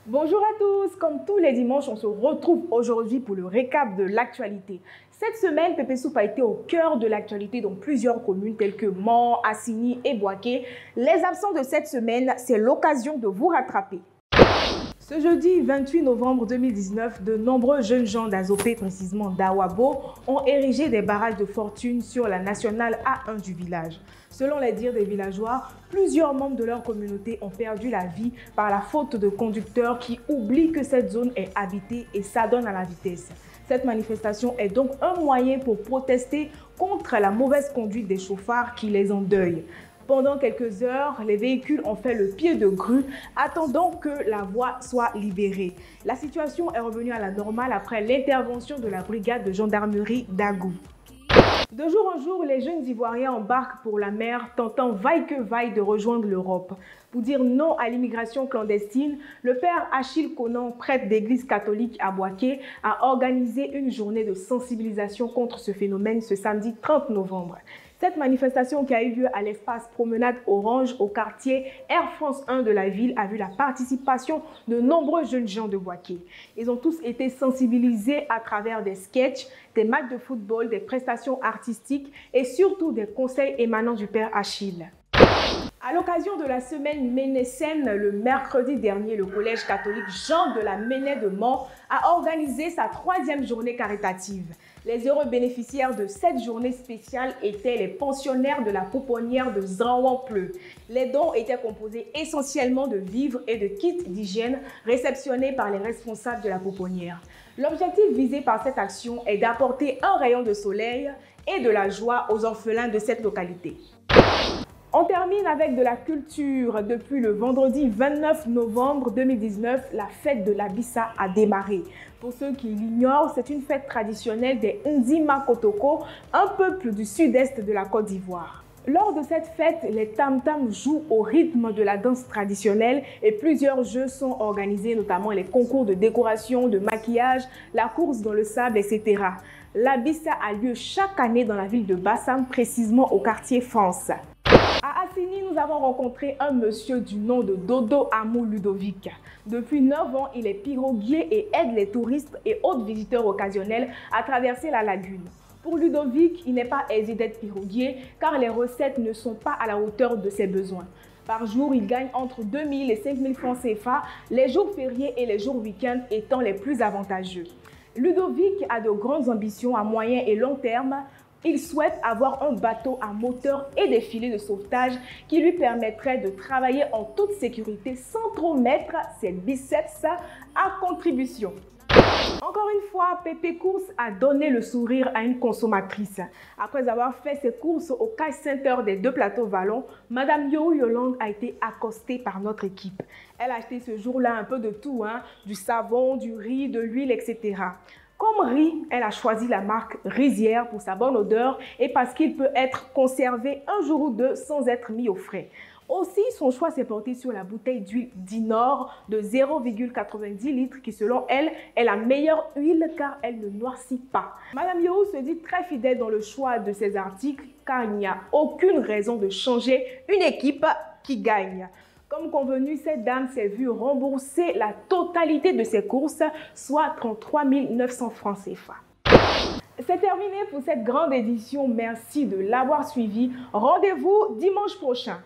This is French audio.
Bonjour à tous, comme tous les dimanches, on se retrouve aujourd'hui pour le récap de l'actualité. Cette semaine, Pépé Soupe a été au cœur de l'actualité dans plusieurs communes telles que Mans, Assigny et Boaké. Les absents de cette semaine, c'est l'occasion de vous rattraper. Ce jeudi 28 novembre 2019, de nombreux jeunes gens d'Azopé, précisément d'Awabo, ont érigé des barrages de fortune sur la nationale A1 du village. Selon les dires des villageois, plusieurs membres de leur communauté ont perdu la vie par la faute de conducteurs qui oublient que cette zone est habitée et s'adonnent à la vitesse. Cette manifestation est donc un moyen pour protester contre la mauvaise conduite des chauffards qui les endeuillent. Pendant quelques heures, les véhicules ont fait le pied de grue, attendant que la voie soit libérée. La situation est revenue à la normale après l'intervention de la brigade de gendarmerie d'Agou. De jour en jour, les jeunes Ivoiriens embarquent pour la mer, tentant vaille que vaille de rejoindre l'Europe. Pour dire non à l'immigration clandestine, le père Achille Conan, prêtre d'église catholique à Boaké, a organisé une journée de sensibilisation contre ce phénomène ce samedi 30 novembre. Cette manifestation qui a eu lieu à l'espace Promenade Orange au quartier Air France 1 de la ville a vu la participation de nombreux jeunes gens de Boaké. Ils ont tous été sensibilisés à travers des sketchs, des matchs de football, des prestations artistiques et surtout des conseils émanant du père Achille. À l'occasion de la semaine Ménécène, le mercredi dernier, le collège catholique Jean de la Ménée de Mans a organisé sa 3e journée caritative. Les heureux bénéficiaires de cette journée spéciale étaient les pensionnaires de la pouponnière de Zranwan-Pleu. Les dons étaient composés essentiellement de vivres et de kits d'hygiène réceptionnés par les responsables de la pouponnière. L'objectif visé par cette action est d'apporter un rayon de soleil et de la joie aux orphelins de cette localité. On termine avec de la culture. Depuis le vendredi 29 novembre 2019, la fête de l'Abissa a démarré. Pour ceux qui l'ignorent, c'est une fête traditionnelle des Ndima Kotoko, un peuple du sud-est de la Côte d'Ivoire. Lors de cette fête, les tam-tams jouent au rythme de la danse traditionnelle et plusieurs jeux sont organisés, notamment les concours de décoration, de maquillage, la course dans le sable, etc. L'Abissa a lieu chaque année dans la ville de Bassam, précisément au quartier France. À Assigny, nous avons rencontré un monsieur du nom de Dodo Amou Ludovic. Depuis 9 ans, il est piroguier et aide les touristes et autres visiteurs occasionnels à traverser la lagune. Pour Ludovic, il n'est pas aisé d'être piroguier car les recettes ne sont pas à la hauteur de ses besoins. Par jour, il gagne entre 2 000 et 5 000 francs CFA, les jours fériés et les jours week-ends étant les plus avantageux. Ludovic a de grandes ambitions à moyen et long terme. Il souhaite avoir un bateau à moteur et des filets de sauvetage qui lui permettraient de travailler en toute sécurité sans trop mettre ses biceps à contribution. Encore une fois, Pépé Course a donné le sourire à une consommatrice. Après avoir fait ses courses au cash center des 2 plateaux Vallon, Madame Yo Yolande a été accostée par notre équipe. Elle a acheté ce jour-là un peu de tout, du savon, du riz, de l'huile, etc. Comme riz, elle a choisi la marque Rizière pour sa bonne odeur et parce qu'il peut être conservé un jour ou deux sans être mis au frais. Aussi, son choix s'est porté sur la bouteille d'huile Dinor de 0,90 litres qui, selon elle, est la meilleure huile car elle ne noircit pas. Madame Yo se dit très fidèle dans le choix de ses articles car il n'y a aucune raison de changer une équipe qui gagne. Comme convenu, cette dame s'est vue rembourser la totalité de ses courses, soit 33 900 francs CFA. C'est terminé pour cette grande édition. Merci de l'avoir suivi. Rendez-vous dimanche prochain.